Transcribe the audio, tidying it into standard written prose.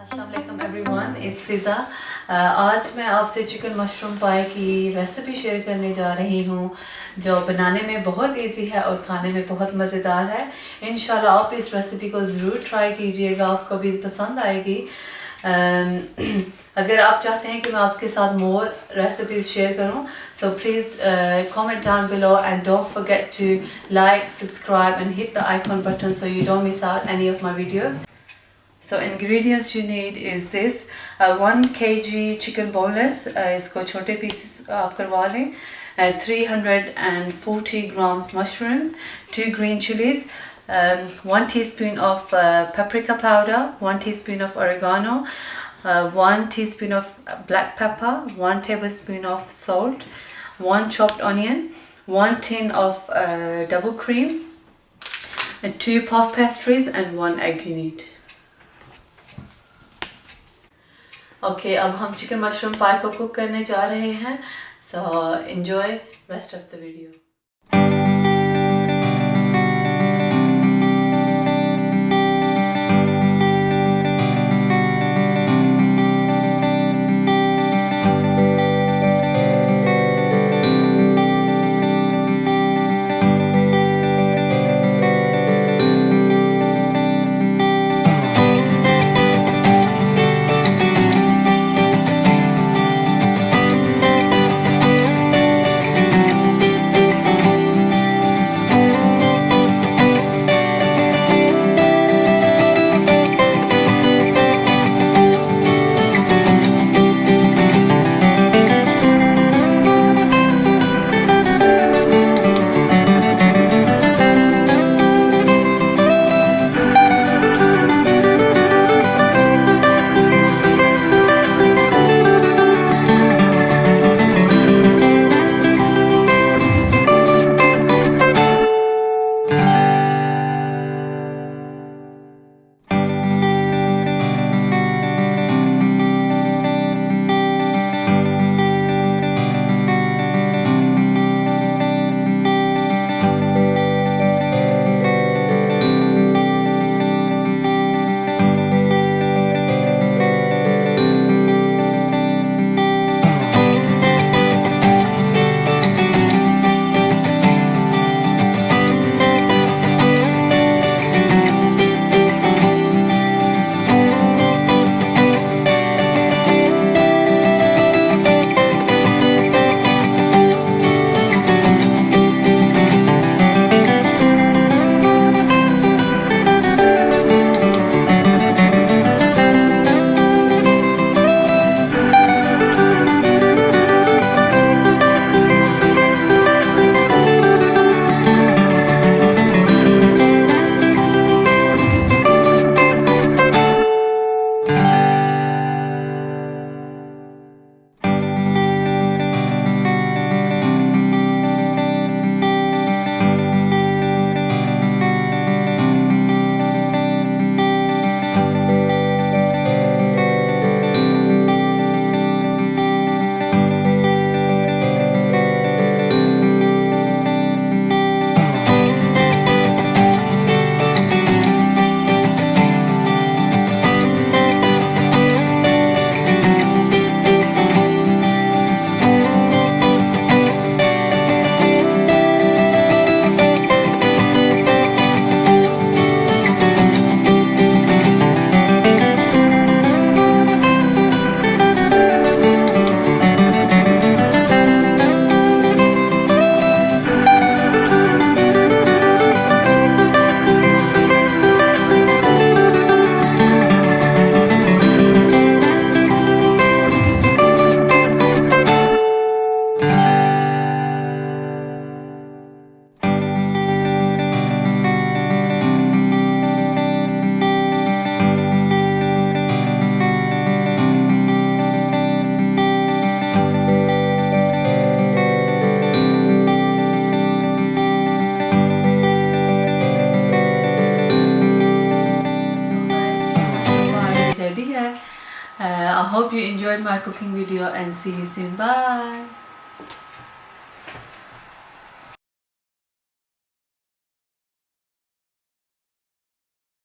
अस्सलाम वालेकुम everyone, it's फ़िज़ा। आज मैं आपसे चिकन मशरूम पाई की रेसिपी शेयर करने जा रही हूँ जो बनाने में बहुत इजी है और खाने में बहुत मज़ेदार है। इंशाल्लाह आप इस रेसिपी को ज़रूर ट्राई कीजिएगा, आपको भी पसंद आएगी। अगर आप चाहते हैं कि मैं आपके साथ मोर रेसिपीज़ शेयर करूँ, so please comment down below and don't forget to like, subscribe and hit the icon button so you don't miss out any of my videos. So ingredients you need is this 1 kg chicken boneless, इसको छोटे pieces आप करवा लें, 340 grams mushrooms, 2 green chilies, 1 teaspoon of paprika powder, 1 teaspoon of oregano, 1 teaspoon of black pepper, 1 tablespoon of salt, 1 chopped onion, 1 tin of double cream, and 2 puff pastries and 1 egg you need. Okay, अब हम chicken mushroom पाई को cook करने जा रहे हैं। So enjoy rest of the video. I hope you enjoyed my cooking video and see you soon. Bye.